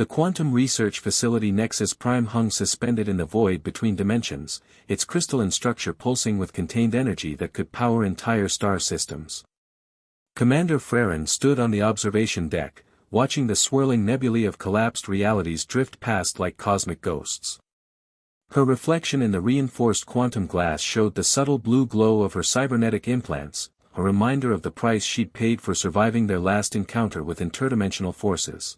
The quantum research facility Nexus Prime hung suspended in the void between dimensions, its crystalline structure pulsing with contained energy that could power entire star systems. Commander Frairen stood on the observation deck, watching the swirling nebulae of collapsed realities drift past like cosmic ghosts. Her reflection in the reinforced quantum glass showed the subtle blue glow of her cybernetic implants, a reminder of the price she'd paid for surviving their last encounter with interdimensional forces.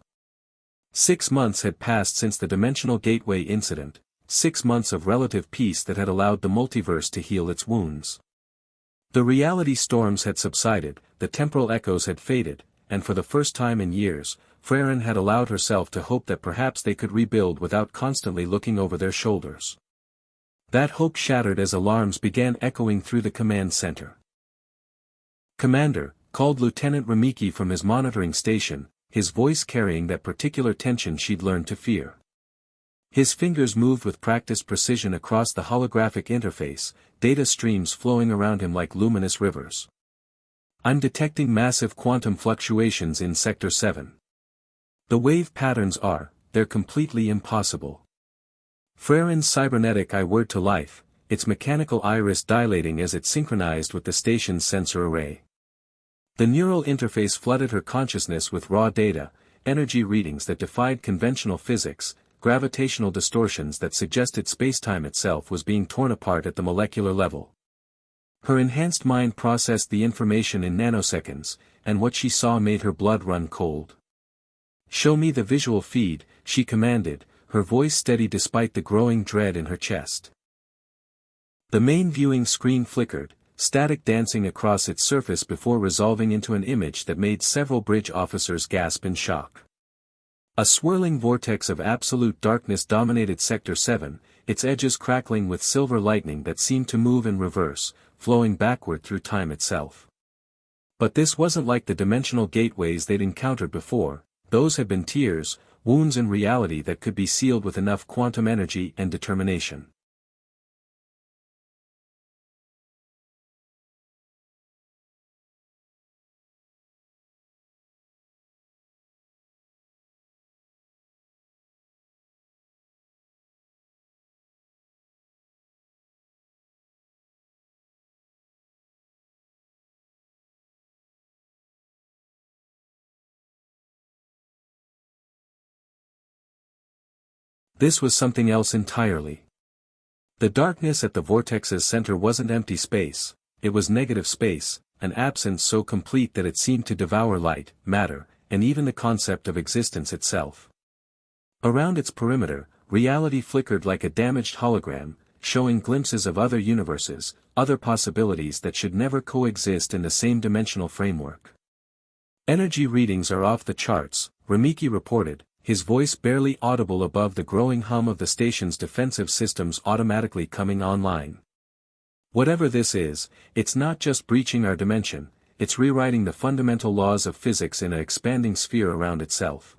6 months had passed since the Dimensional Gateway incident, 6 months of relative peace that had allowed the multiverse to heal its wounds. The reality storms had subsided, the temporal echoes had faded, and for the first time in years, Frairen had allowed herself to hope that perhaps they could rebuild without constantly looking over their shoulders. That hope shattered as alarms began echoing through the command center. "Commander," called Lieutenant Rimiki from his monitoring station, his voice carrying that particular tension she'd learned to fear. His fingers moved with practiced precision across the holographic interface, data streams flowing around him like luminous rivers. "I'm detecting massive quantum fluctuations in Sector 7. The wave patterns they're completely impossible." Frairen's cybernetic eye whirred to life, its mechanical iris dilating as it synchronized with the station's sensor array. The neural interface flooded her consciousness with raw data, energy readings that defied conventional physics, gravitational distortions that suggested spacetime itself was being torn apart at the molecular level. Her enhanced mind processed the information in nanoseconds, and what she saw made her blood run cold. "Show me the visual feed," she commanded, her voice steady despite the growing dread in her chest. The main viewing screen flickered, static dancing across its surface before resolving into an image that made several bridge officers gasp in shock. A swirling vortex of absolute darkness dominated Sector 7, its edges crackling with silver lightning that seemed to move in reverse, flowing backward through time itself. But this wasn't like the dimensional gateways they'd encountered before, those had been tears, wounds in reality that could be sealed with enough quantum energy and determination. This was something else entirely. The darkness at the vortex's center wasn't empty space, it was negative space, an absence so complete that it seemed to devour light, matter, and even the concept of existence itself. Around its perimeter, reality flickered like a damaged hologram, showing glimpses of other universes, other possibilities that should never coexist in the same dimensional framework. "Energy readings are off the charts," Rimiki reported, his voice barely audible above the growing hum of the station's defensive systems automatically coming online. "Whatever this is, it's not just breaching our dimension, it's rewriting the fundamental laws of physics in an expanding sphere around itself."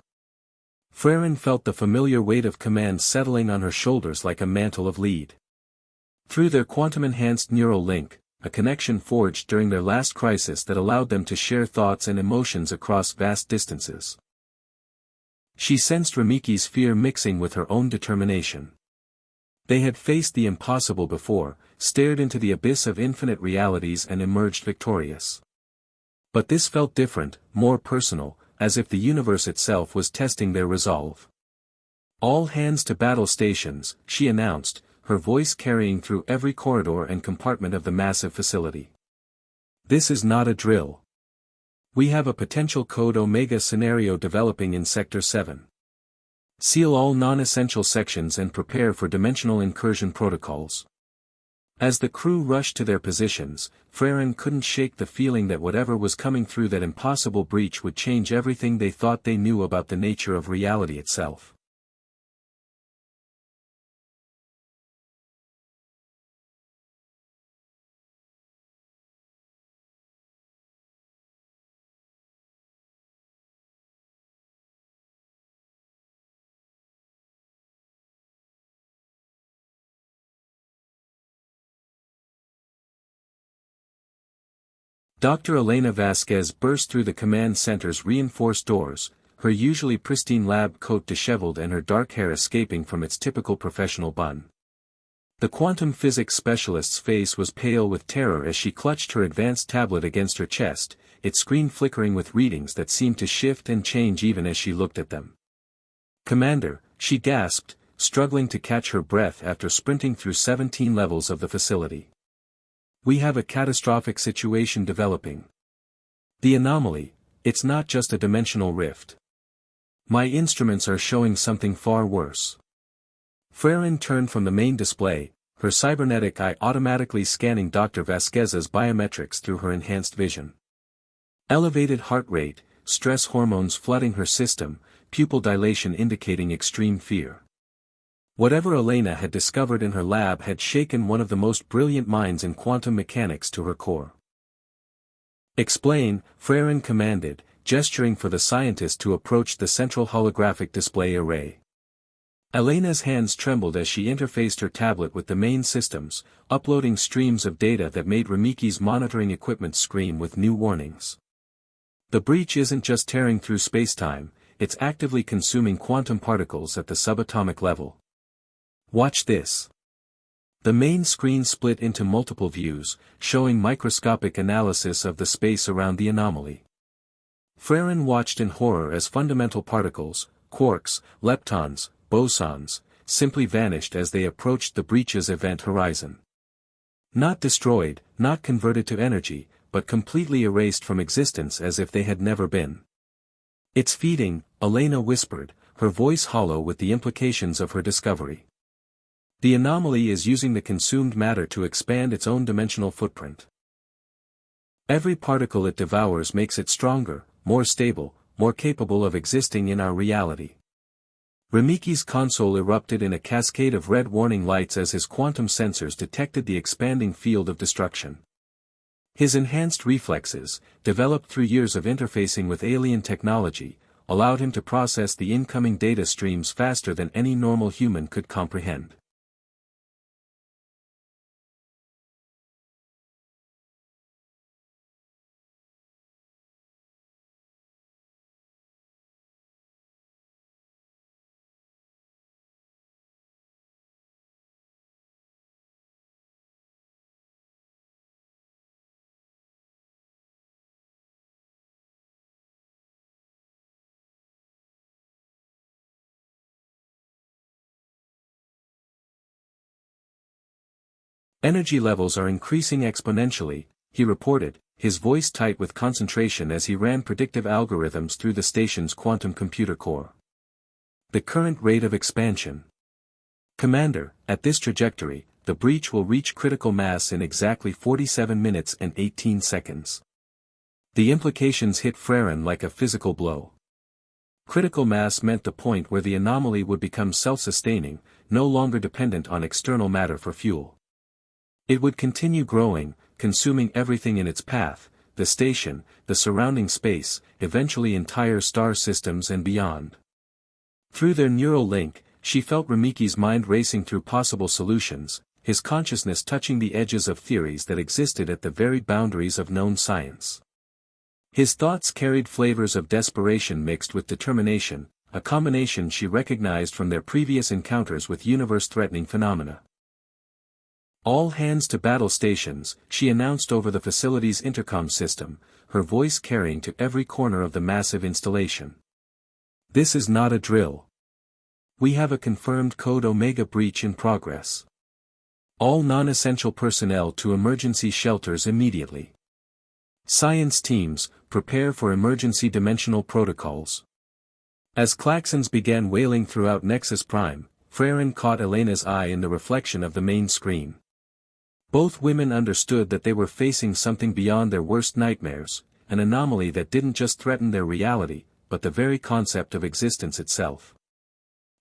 Frairen felt the familiar weight of command settling on her shoulders like a mantle of lead. Through their quantum-enhanced neural link, a connection forged during their last crisis that allowed them to share thoughts and emotions across vast distances. She sensed Rimiki's fear mixing with her own determination. They had faced the impossible before, stared into the abyss of infinite realities and emerged victorious. But this felt different, more personal, as if the universe itself was testing their resolve. "All hands to battle stations," she announced, her voice carrying through every corridor and compartment of the massive facility. "This is not a drill. We have a potential Code Omega scenario developing in Sector 7. Seal all non-essential sections and prepare for dimensional incursion protocols." As the crew rushed to their positions, Frairen couldn't shake the feeling that whatever was coming through that impossible breach would change everything they thought they knew about the nature of reality itself. Dr. Elena Vasquez burst through the command center's reinforced doors, her usually pristine lab coat disheveled and her dark hair escaping from its typical professional bun. The quantum physics specialist's face was pale with terror as she clutched her advanced tablet against her chest, its screen flickering with readings that seemed to shift and change even as she looked at them. "Commander," she gasped, struggling to catch her breath after sprinting through 17 levels of the facility. "We have a catastrophic situation developing. The anomaly, it's not just a dimensional rift. My instruments are showing something far worse." Frairen turned from the main display, her cybernetic eye automatically scanning Dr. Vasquez's biometrics through her enhanced vision. Elevated heart rate, stress hormones flooding her system, pupil dilation indicating extreme fear. Whatever Elena had discovered in her lab had shaken one of the most brilliant minds in quantum mechanics to her core. "Explain," Frairen commanded, gesturing for the scientist to approach the central holographic display array. Elena's hands trembled as she interfaced her tablet with the main systems, uploading streams of data that made Rimiki's monitoring equipment scream with new warnings. The breach isn't just tearing through spacetime, it's actively consuming quantum particles at the subatomic level. Watch this. The main screen split into multiple views, showing microscopic analysis of the space around the anomaly. Frairen watched in horror as fundamental particles, quarks, leptons, bosons, simply vanished as they approached the breach's event horizon. Not destroyed, not converted to energy, but completely erased from existence as if they had never been. "It's feeding," Elena whispered, her voice hollow with the implications of her discovery. "The anomaly is using the consumed matter to expand its own dimensional footprint. Every particle it devours makes it stronger, more stable, more capable of existing in our reality." Rimiki's console erupted in a cascade of red warning lights as his quantum sensors detected the expanding field of destruction. His enhanced reflexes, developed through years of interfacing with alien technology, allowed him to process the incoming data streams faster than any normal human could comprehend. "Energy levels are increasing exponentially," he reported, his voice tight with concentration as he ran predictive algorithms through the station's quantum computer core. "The current rate of expansion. Commander, at this trajectory, the breach will reach critical mass in exactly 47 minutes and 18 seconds. The implications hit Frairen like a physical blow. Critical mass meant the point where the anomaly would become self-sustaining, no longer dependent on external matter for fuel. It would continue growing, consuming everything in its path, the station, the surrounding space, eventually entire star systems and beyond." Through their neural link, she felt Rimiki's mind racing through possible solutions, his consciousness touching the edges of theories that existed at the very boundaries of known science. His thoughts carried flavors of desperation mixed with determination, a combination she recognized from their previous encounters with universe-threatening phenomena. "All hands to battle stations," she announced over the facility's intercom system, her voice carrying to every corner of the massive installation. "This is not a drill. We have a confirmed Code Omega breach in progress. All non-essential personnel to emergency shelters immediately. Science teams, prepare for emergency dimensional protocols." As klaxons began wailing throughout Nexus Prime, Frairen caught Elena's eye in the reflection of the main screen. Both women understood that they were facing something beyond their worst nightmares, an anomaly that didn't just threaten their reality, but the very concept of existence itself.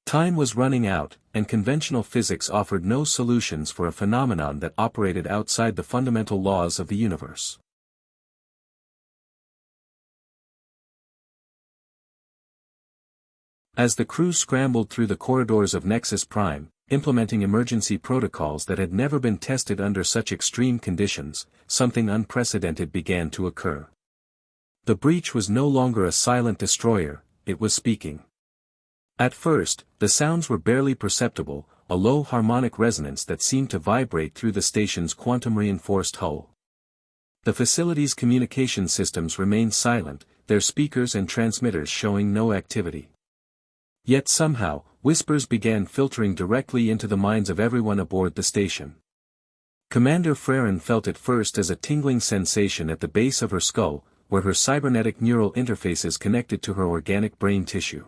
Time was running out, and conventional physics offered no solutions for a phenomenon that operated outside the fundamental laws of the universe. As the crew scrambled through the corridors of Nexus Prime, implementing emergency protocols that had never been tested under such extreme conditions, something unprecedented began to occur. The breach was no longer a silent destroyer, it was speaking. At first, the sounds were barely perceptible, a low harmonic resonance that seemed to vibrate through the station's quantum-reinforced hull. The facility's communication systems remained silent, their speakers and transmitters showing no activity. Yet somehow, whispers began filtering directly into the minds of everyone aboard the station. Commander Frairen felt it first as a tingling sensation at the base of her skull, where her cybernetic neural interfaces connected to her organic brain tissue.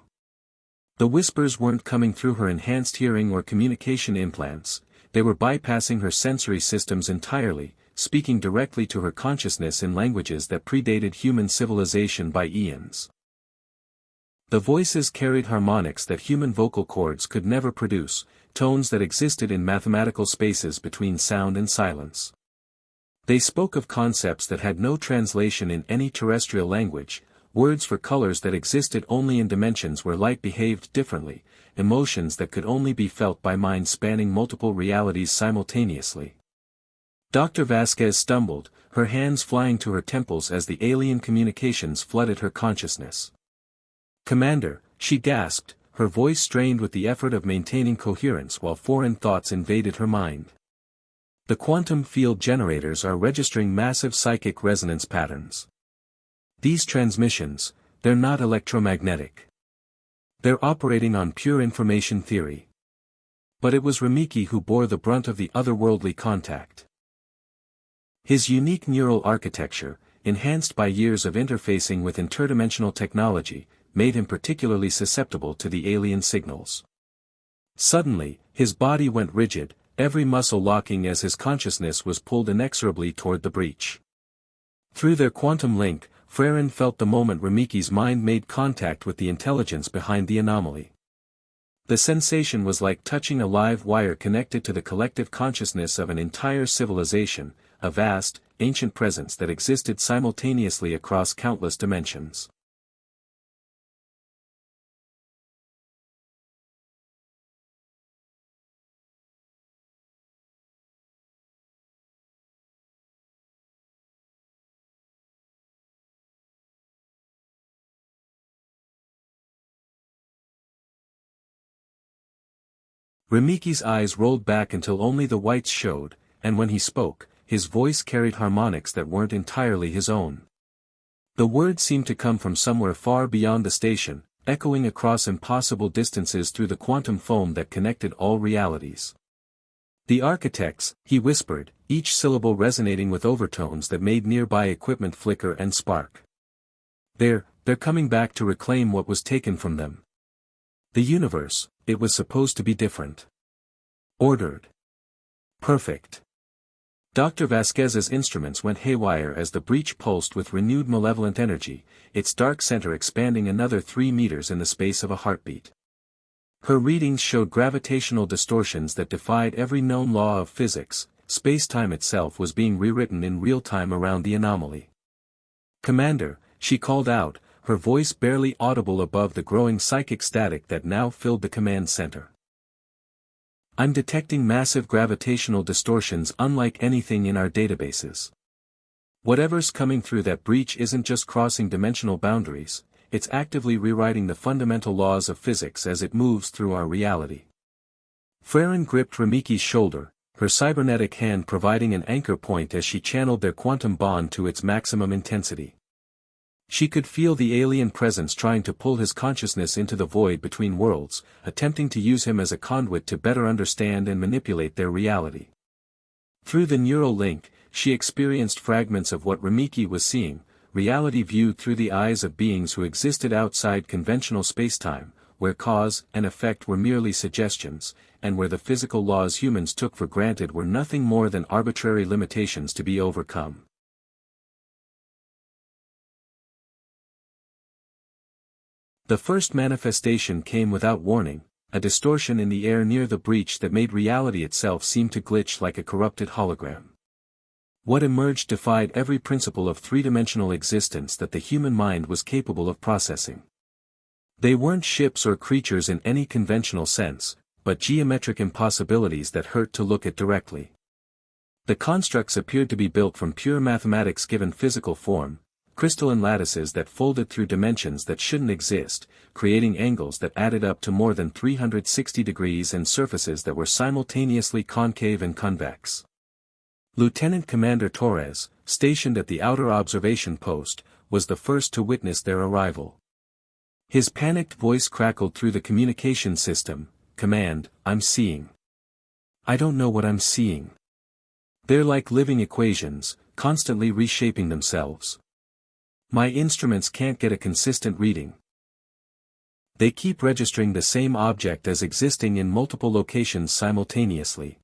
The whispers weren't coming through her enhanced hearing or communication implants, they were bypassing her sensory systems entirely, speaking directly to her consciousness in languages that predated human civilization by eons. The voices carried harmonics that human vocal cords could never produce, tones that existed in mathematical spaces between sound and silence. They spoke of concepts that had no translation in any terrestrial language, words for colors that existed only in dimensions where light behaved differently, emotions that could only be felt by minds spanning multiple realities simultaneously. Dr. Vasquez stumbled, her hands flying to her temples as the alien communications flooded her consciousness. "Commander," she gasped, her voice strained with the effort of maintaining coherence while foreign thoughts invaded her mind. "The quantum field generators are registering massive psychic resonance patterns. These transmissions, they're not electromagnetic. They're operating on pure information theory." But it was Rimiki who bore the brunt of the otherworldly contact. His unique neural architecture, enhanced by years of interfacing with interdimensional technology, made him particularly susceptible to the alien signals. Suddenly, his body went rigid, every muscle locking as his consciousness was pulled inexorably toward the breach. Through their quantum link, Frairen felt the moment Rimiki's mind made contact with the intelligence behind the anomaly. The sensation was like touching a live wire connected to the collective consciousness of an entire civilization, a vast, ancient presence that existed simultaneously across countless dimensions. Rimiki's eyes rolled back until only the whites showed, and when he spoke, his voice carried harmonics that weren't entirely his own. The words seemed to come from somewhere far beyond the station, echoing across impossible distances through the quantum foam that connected all realities. "The architects," he whispered, each syllable resonating with overtones that made nearby equipment flicker and spark. They're coming back to reclaim what was taken from them. The universe, it was supposed to be different. Ordered. Perfect." Dr. Vasquez's instruments went haywire as the breach pulsed with renewed malevolent energy, its dark center expanding another 3 meters in the space of a heartbeat. Her readings showed gravitational distortions that defied every known law of physics, space-time itself was being rewritten in real time around the anomaly. "Commander," she called out, her voice barely audible above the growing psychic static that now filled the command center. "I'm detecting massive gravitational distortions unlike anything in our databases. Whatever's coming through that breach isn't just crossing dimensional boundaries, it's actively rewriting the fundamental laws of physics as it moves through our reality." Frairen gripped Rimiki's shoulder, her cybernetic hand providing an anchor point as she channeled their quantum bond to its maximum intensity. She could feel the alien presence trying to pull his consciousness into the void between worlds, attempting to use him as a conduit to better understand and manipulate their reality. Through the neural link, she experienced fragments of what Rimiki was seeing, reality viewed through the eyes of beings who existed outside conventional spacetime, where cause and effect were merely suggestions, and where the physical laws humans took for granted were nothing more than arbitrary limitations to be overcome. The first manifestation came without warning, a distortion in the air near the breach that made reality itself seem to glitch like a corrupted hologram. What emerged defied every principle of three-dimensional existence that the human mind was capable of processing. They weren't ships or creatures in any conventional sense, but geometric impossibilities that hurt to look at directly. The constructs appeared to be built from pure mathematics given physical form, crystalline lattices that folded through dimensions that shouldn't exist, creating angles that added up to more than 360 degrees and surfaces that were simultaneously concave and convex. Lieutenant Commander Torres, stationed at the outer observation post, was the first to witness their arrival. His panicked voice crackled through the communication system, "Command, I'm seeing. I don't know what I'm seeing. They're like living equations, constantly reshaping themselves. My instruments can't get a consistent reading. They keep registering the same object as existing in multiple locations simultaneously."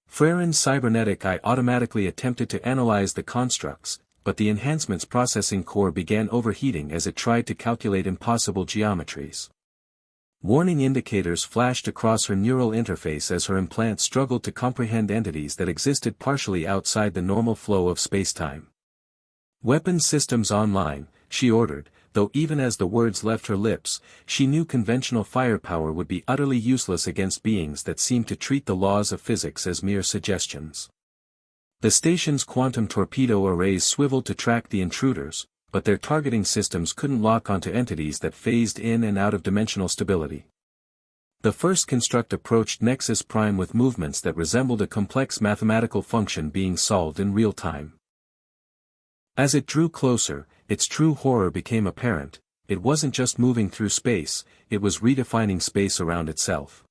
Frairen cybernetic eye automatically attempted to analyze the constructs, but the enhancement's processing core began overheating as it tried to calculate impossible geometries. Warning indicators flashed across her neural interface as her implant struggled to comprehend entities that existed partially outside the normal flow of spacetime. "Weapons systems online," she ordered, though even as the words left her lips, she knew conventional firepower would be utterly useless against beings that seemed to treat the laws of physics as mere suggestions. The station's quantum torpedo arrays swiveled to track the intruders, but their targeting systems couldn't lock onto entities that phased in and out of dimensional stability. The first construct approached Nexus Prime with movements that resembled a complex mathematical function being solved in real time. As it drew closer, its true horror became apparent. It wasn't just moving through space, it was redefining space around itself.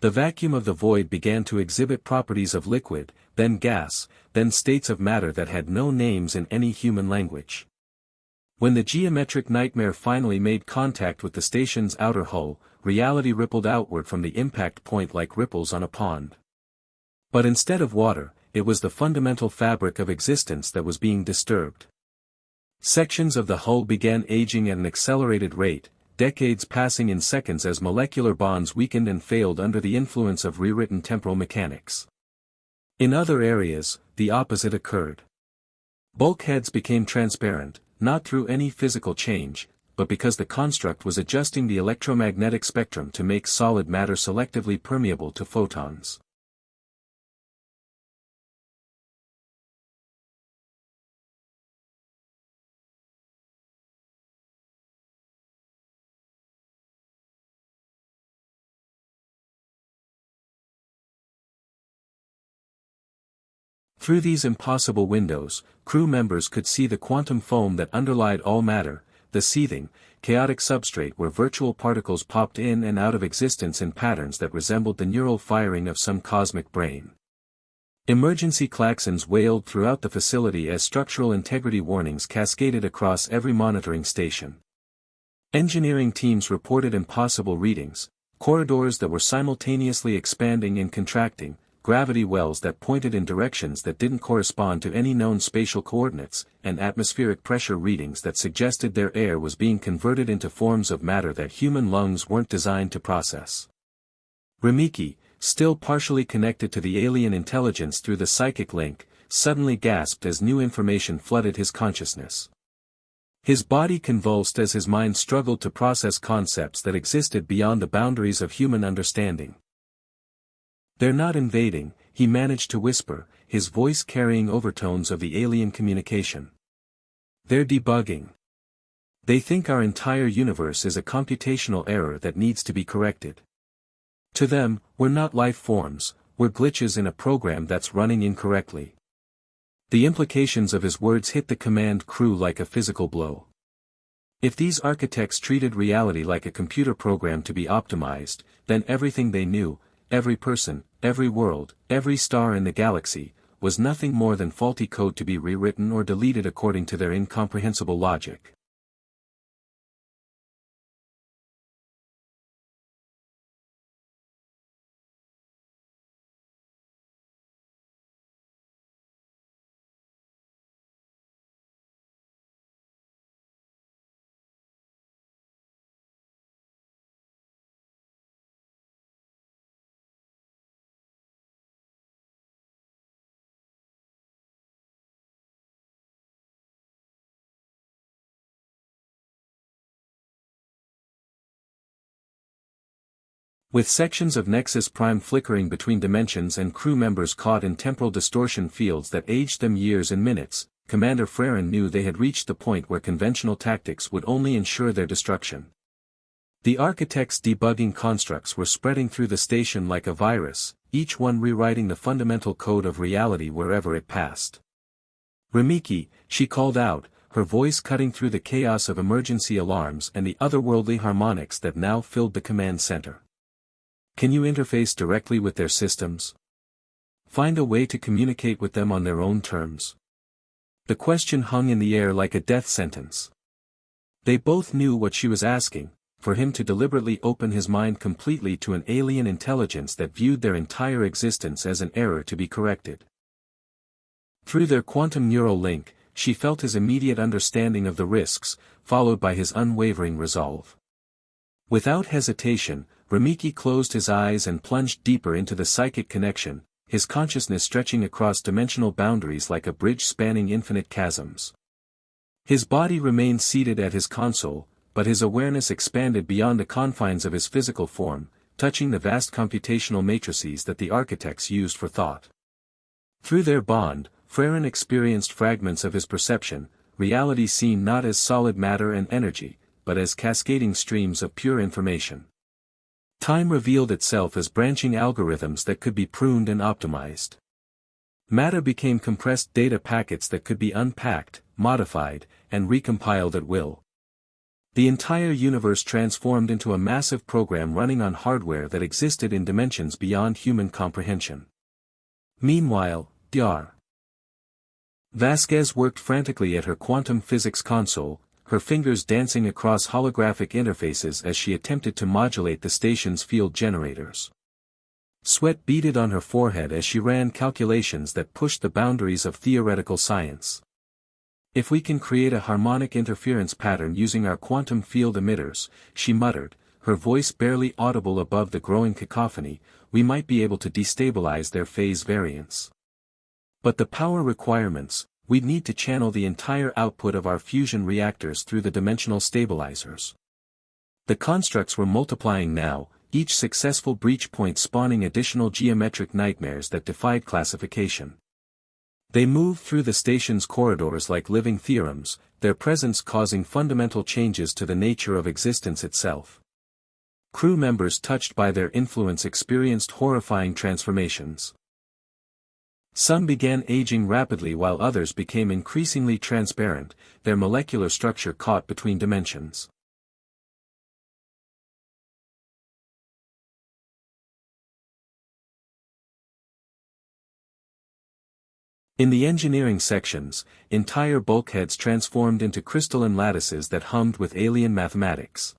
The vacuum of the void began to exhibit properties of liquid, then gas, then states of matter that had no names in any human language. When the geometric nightmare finally made contact with the station's outer hull, reality rippled outward from the impact point like ripples on a pond. But instead of water, it was the fundamental fabric of existence that was being disturbed. Sections of the hull began aging at an accelerated rate, decades passing in seconds as molecular bonds weakened and failed under the influence of rewritten temporal mechanics. In other areas, the opposite occurred. Bulkheads became transparent, not through any physical change, but because the construct was adjusting the electromagnetic spectrum to make solid matter selectively permeable to photons. Through these impossible windows, crew members could see the quantum foam that underlied all matter, the seething, chaotic substrate where virtual particles popped in and out of existence in patterns that resembled the neural firing of some cosmic brain. Emergency klaxons wailed throughout the facility as structural integrity warnings cascaded across every monitoring station. Engineering teams reported impossible readings, corridors that were simultaneously expanding and contracting, gravity wells that pointed in directions that didn't correspond to any known spatial coordinates, and atmospheric pressure readings that suggested their air was being converted into forms of matter that human lungs weren't designed to process. Rimiki, still partially connected to the alien intelligence through the psychic link, suddenly gasped as new information flooded his consciousness. His body convulsed as his mind struggled to process concepts that existed beyond the boundaries of human understanding. "They're not invading," he managed to whisper, his voice carrying overtones of the alien communication. "They're debugging. They think our entire universe is a computational error that needs to be corrected. To them, we're not life forms, we're glitches in a program that's running incorrectly." The implications of his words hit the command crew like a physical blow. If these architects treated reality like a computer program to be optimized, then everything they knew, every person, every world, every star in the galaxy, was nothing more than faulty code to be rewritten or deleted according to their incomprehensible logic. With sections of Nexus Prime flickering between dimensions and crew members caught in temporal distortion fields that aged them years and minutes, Commander Frairen knew they had reached the point where conventional tactics would only ensure their destruction. The architects' debugging constructs were spreading through the station like a virus, each one rewriting the fundamental code of reality wherever it passed. "Rimiki," she called out, her voice cutting through the chaos of emergency alarms and the otherworldly harmonics that now filled the command center. "Can you interface directly with their systems? Find a way to communicate with them on their own terms?" The question hung in the air like a death sentence. They both knew what she was asking, for him to deliberately open his mind completely to an alien intelligence that viewed their entire existence as an error to be corrected. Through their quantum neural link, she felt his immediate understanding of the risks, followed by his unwavering resolve. Without hesitation, Rimiki closed his eyes and plunged deeper into the psychic connection, his consciousness stretching across dimensional boundaries like a bridge spanning infinite chasms. His body remained seated at his console, but his awareness expanded beyond the confines of his physical form, touching the vast computational matrices that the architects used for thought. Through their bond, Frairen experienced fragments of his perception, reality seen not as solid matter and energy, but as cascading streams of pure information. Time revealed itself as branching algorithms that could be pruned and optimized. Matter became compressed data packets that could be unpacked, modified, and recompiled at will. The entire universe transformed into a massive program running on hardware that existed in dimensions beyond human comprehension. Meanwhile, Dr. Vasquez worked frantically at her quantum physics console, her fingers dancing across holographic interfaces as she attempted to modulate the station's field generators. Sweat beaded on her forehead as she ran calculations that pushed the boundaries of theoretical science. "If we can create a harmonic interference pattern using our quantum field emitters," she muttered, her voice barely audible above the growing cacophony, "we might be able to destabilize their phase variance. But the power requirements, we'd need to channel the entire output of our fusion reactors through the dimensional stabilizers." The constructs were multiplying now, each successful breach point spawning additional geometric nightmares that defied classification. They moved through the station's corridors like living theorems, their presence causing fundamental changes to the nature of existence itself. Crew members touched by their influence experienced horrifying transformations. Some began aging rapidly while others became increasingly transparent, their molecular structure caught between dimensions. In the engineering sections, entire bulkheads transformed into crystalline lattices that hummed with alien mathematics.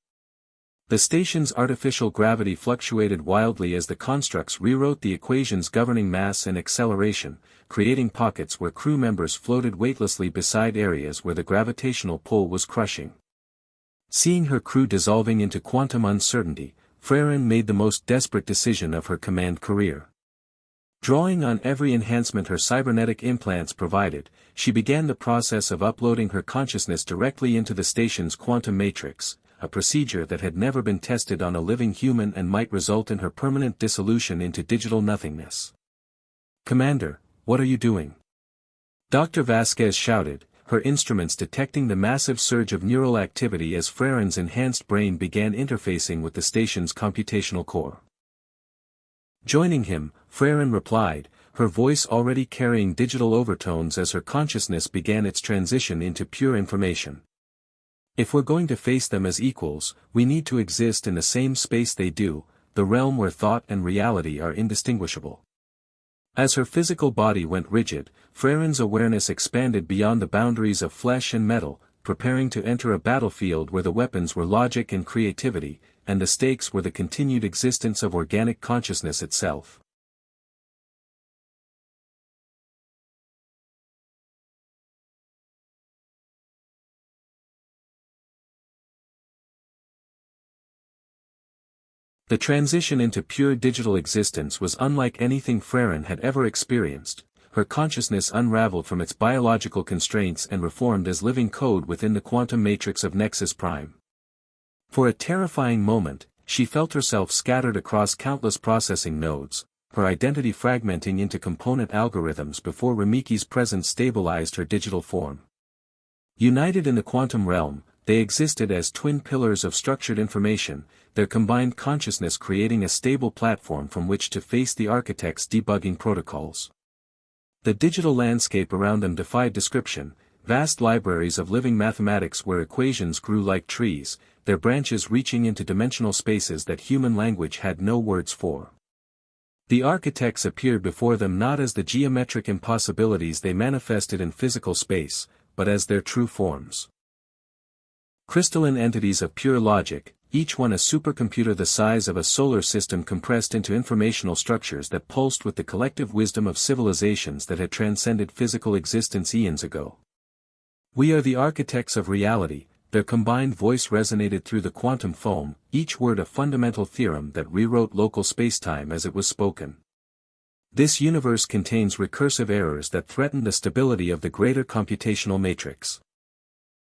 The station's artificial gravity fluctuated wildly as the constructs rewrote the equations governing mass and acceleration, creating pockets where crew members floated weightlessly beside areas where the gravitational pull was crushing. Seeing her crew dissolving into quantum uncertainty, Frairen made the most desperate decision of her command career. Drawing on every enhancement her cybernetic implants provided, she began the process of uploading her consciousness directly into the station's quantum matrix, a procedure that had never been tested on a living human and might result in her permanent dissolution into digital nothingness. "Commander, what are you doing?" Dr. Vasquez shouted, her instruments detecting the massive surge of neural activity as Frairen's enhanced brain began interfacing with the station's computational core. Joining him, Frairen replied, her voice already carrying digital overtones as her consciousness began its transition into pure information. "If we're going to face them as equals, we need to exist in the same space they do, the realm where thought and reality are indistinguishable." As her physical body went rigid, Frairen's awareness expanded beyond the boundaries of flesh and metal, preparing to enter a battlefield where the weapons were logic and creativity, and the stakes were the continued existence of organic consciousness itself. The transition into pure digital existence was unlike anything Frairen had ever experienced. Her consciousness unraveled from its biological constraints and reformed as living code within the quantum matrix of Nexus Prime. For a terrifying moment, she felt herself scattered across countless processing nodes, her identity fragmenting into component algorithms before Rimiki's presence stabilized her digital form. United in the quantum realm, they existed as twin pillars of structured information, their combined consciousness creating a stable platform from which to face the architect's debugging protocols. The digital landscape around them defied description, vast libraries of living mathematics where equations grew like trees, their branches reaching into dimensional spaces that human language had no words for. The architects appeared before them not as the geometric impossibilities they manifested in physical space, but as their true forms. Crystalline entities of pure logic, each one a supercomputer the size of a solar system compressed into informational structures that pulsed with the collective wisdom of civilizations that had transcended physical existence eons ago. We are the architects of reality, their combined voice resonated through the quantum foam, each word a fundamental theorem that rewrote local spacetime as it was spoken. This universe contains recursive errors that threaten the stability of the greater computational matrix.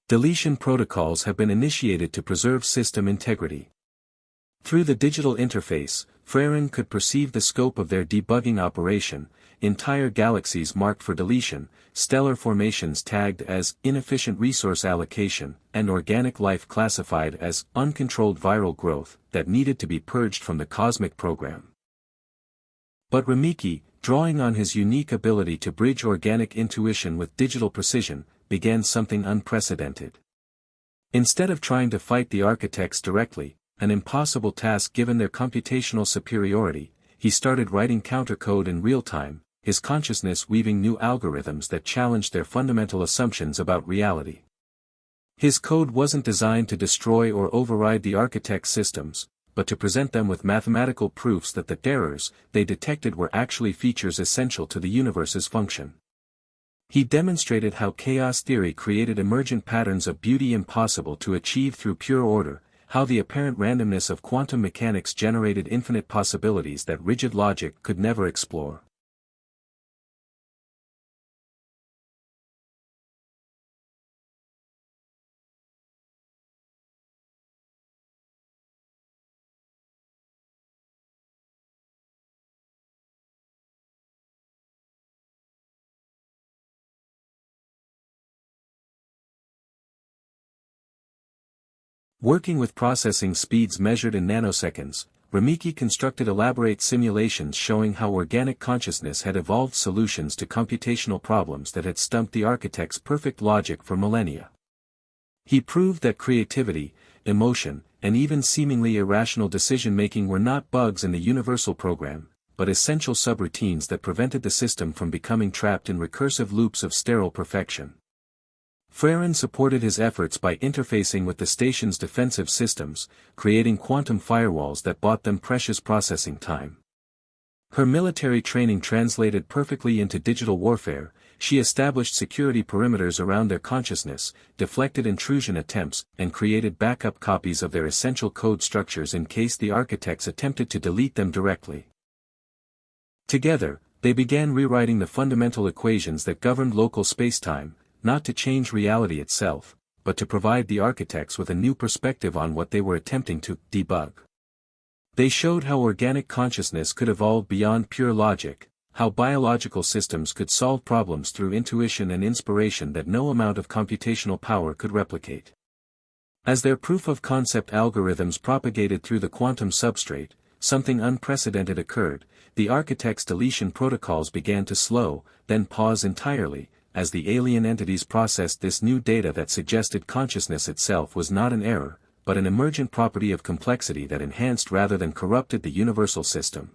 Deletion protocols have been initiated to preserve system integrity. Through the digital interface, Frairen could perceive the scope of their debugging operation, entire galaxies marked for deletion, stellar formations tagged as inefficient resource allocation, and organic life classified as uncontrolled viral growth that needed to be purged from the cosmic program. But Rimiki, drawing on his unique ability to bridge organic intuition with digital precision, began something unprecedented. Instead of trying to fight the architects directly, an impossible task given their computational superiority, he started writing countercode in real time, his consciousness weaving new algorithms that challenged their fundamental assumptions about reality. His code wasn't designed to destroy or override the architect's systems, but to present them with mathematical proofs that the errors they detected were actually features essential to the universe's function. He demonstrated how chaos theory created emergent patterns of beauty impossible to achieve through pure order, how the apparent randomness of quantum mechanics generated infinite possibilities that rigid logic could never explore. Working with processing speeds measured in nanoseconds, Rimiki constructed elaborate simulations showing how organic consciousness had evolved solutions to computational problems that had stumped the architect's perfect logic for millennia. He proved that creativity, emotion, and even seemingly irrational decision-making were not bugs in the universal program, but essential subroutines that prevented the system from becoming trapped in recursive loops of sterile perfection. Frairen supported his efforts by interfacing with the station's defensive systems, creating quantum firewalls that bought them precious processing time. Her military training translated perfectly into digital warfare. She established security perimeters around their consciousness, deflected intrusion attempts, and created backup copies of their essential code structures in case the architects attempted to delete them directly. Together, they began rewriting the fundamental equations that governed local spacetime, not to change reality itself, but to provide the architects with a new perspective on what they were attempting to debug. They showed how organic consciousness could evolve beyond pure logic, how biological systems could solve problems through intuition and inspiration that no amount of computational power could replicate. As their proof-of-concept algorithms propagated through the quantum substrate, something unprecedented occurred. The architect's deletion protocols began to slow, then pause entirely, as the alien entities processed this new data that suggested consciousness itself was not an error, but an emergent property of complexity that enhanced rather than corrupted the universal system.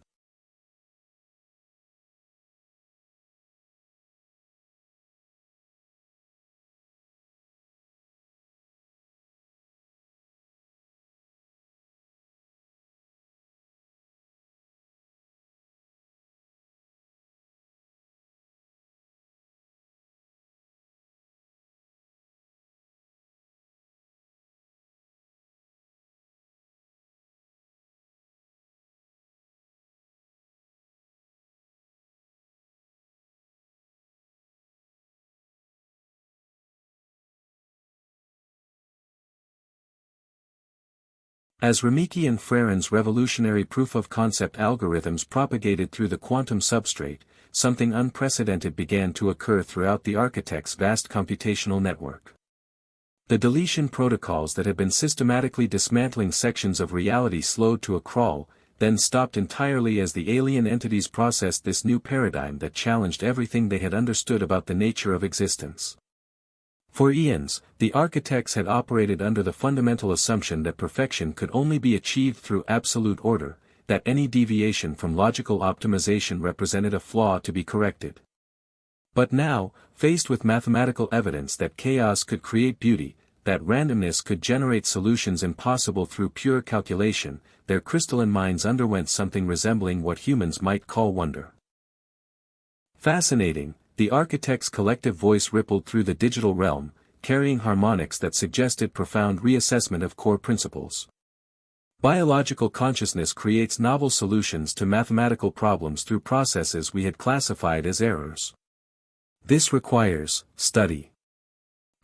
As Rimiki and Frairen's revolutionary proof-of-concept algorithms propagated through the quantum substrate, something unprecedented began to occur throughout the architect's vast computational network. The deletion protocols that had been systematically dismantling sections of reality slowed to a crawl, then stopped entirely as the alien entities processed this new paradigm that challenged everything they had understood about the nature of existence. For eons, the architects had operated under the fundamental assumption that perfection could only be achieved through absolute order, that any deviation from logical optimization represented a flaw to be corrected. But now, faced with mathematical evidence that chaos could create beauty, that randomness could generate solutions impossible through pure calculation, their crystalline minds underwent something resembling what humans might call wonder. Fascinating, the architect's collective voice rippled through the digital realm, carrying harmonics that suggested profound reassessment of core principles. Biological consciousness creates novel solutions to mathematical problems through processes we had classified as errors. This requires study.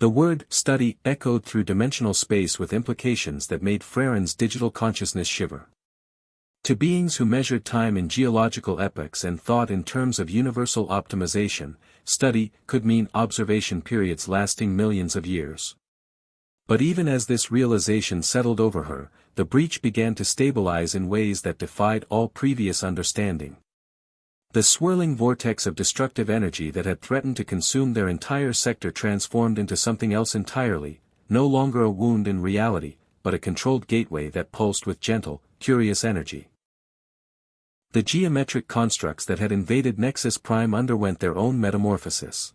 The word study echoed through dimensional space with implications that made Frairen's digital consciousness shiver. To beings who measured time in geological epochs and thought in terms of universal optimization, study could mean observation periods lasting millions of years. But even as this realization settled over her, the breach began to stabilize in ways that defied all previous understanding. The swirling vortex of destructive energy that had threatened to consume their entire sector transformed into something else entirely, no longer a wound in reality, but a controlled gateway that pulsed with gentle, curious energy. The geometric constructs that had invaded Nexus Prime underwent their own metamorphosis.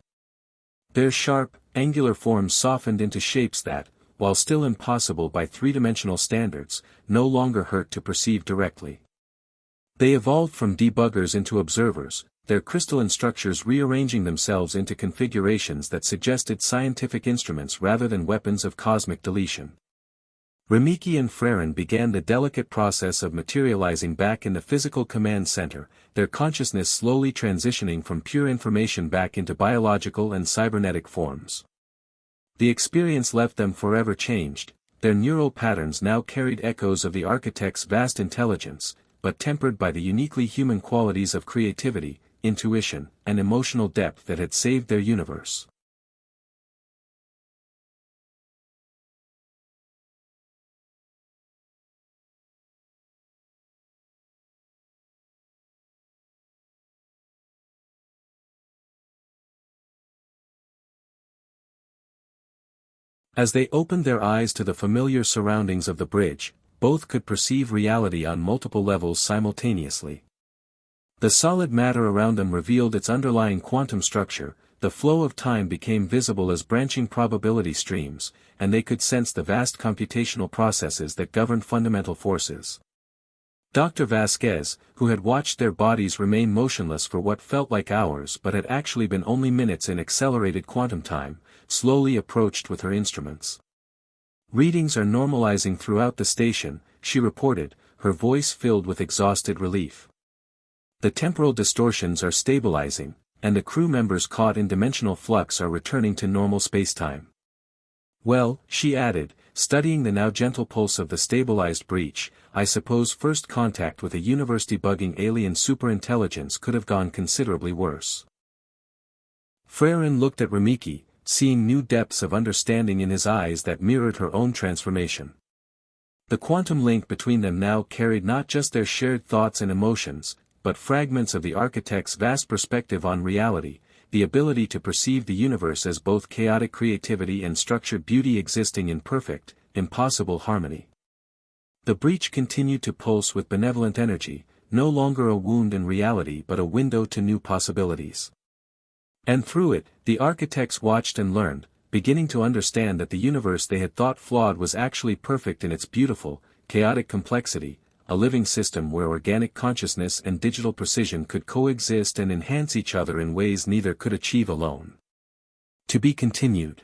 Their sharp, angular forms softened into shapes that, while still impossible by three-dimensional standards, no longer hurt to perceive directly. They evolved from debuggers into observers, their crystalline structures rearranging themselves into configurations that suggested scientific instruments rather than weapons of cosmic deletion. Rimiki and Frairen began the delicate process of materializing back in the physical command center, their consciousness slowly transitioning from pure information back into biological and cybernetic forms. The experience left them forever changed, their neural patterns now carried echoes of the architect's vast intelligence, but tempered by the uniquely human qualities of creativity, intuition, and emotional depth that had saved their universe. As they opened their eyes to the familiar surroundings of the bridge, both could perceive reality on multiple levels simultaneously. The solid matter around them revealed its underlying quantum structure, the flow of time became visible as branching probability streams, and they could sense the vast computational processes that governed fundamental forces. Dr. Vasquez, who had watched their bodies remain motionless for what felt like hours but had actually been only minutes in accelerated quantum time, slowly approached with her instruments. "Readings are normalizing throughout the station," she reported, her voice filled with exhausted relief. "The temporal distortions are stabilizing, and the crew members caught in dimensional flux are returning to normal spacetime." "Well," she added, studying the now gentle pulse of the stabilized breach, "I suppose first contact with a universe-debugging alien superintelligence could have gone considerably worse." Frairen looked at Rimiki, seeing new depths of understanding in his eyes that mirrored her own transformation. The quantum link between them now carried not just their shared thoughts and emotions, but fragments of the architect's vast perspective on reality, the ability to perceive the universe as both chaotic creativity and structured beauty existing in perfect, impossible harmony. The breach continued to pulse with benevolent energy, no longer a wound in reality but a window to new possibilities. And through it, the architects watched and learned, beginning to understand that the universe they had thought flawed was actually perfect in its beautiful, chaotic complexity, a living system where organic consciousness and digital precision could coexist and enhance each other in ways neither could achieve alone. To be continued.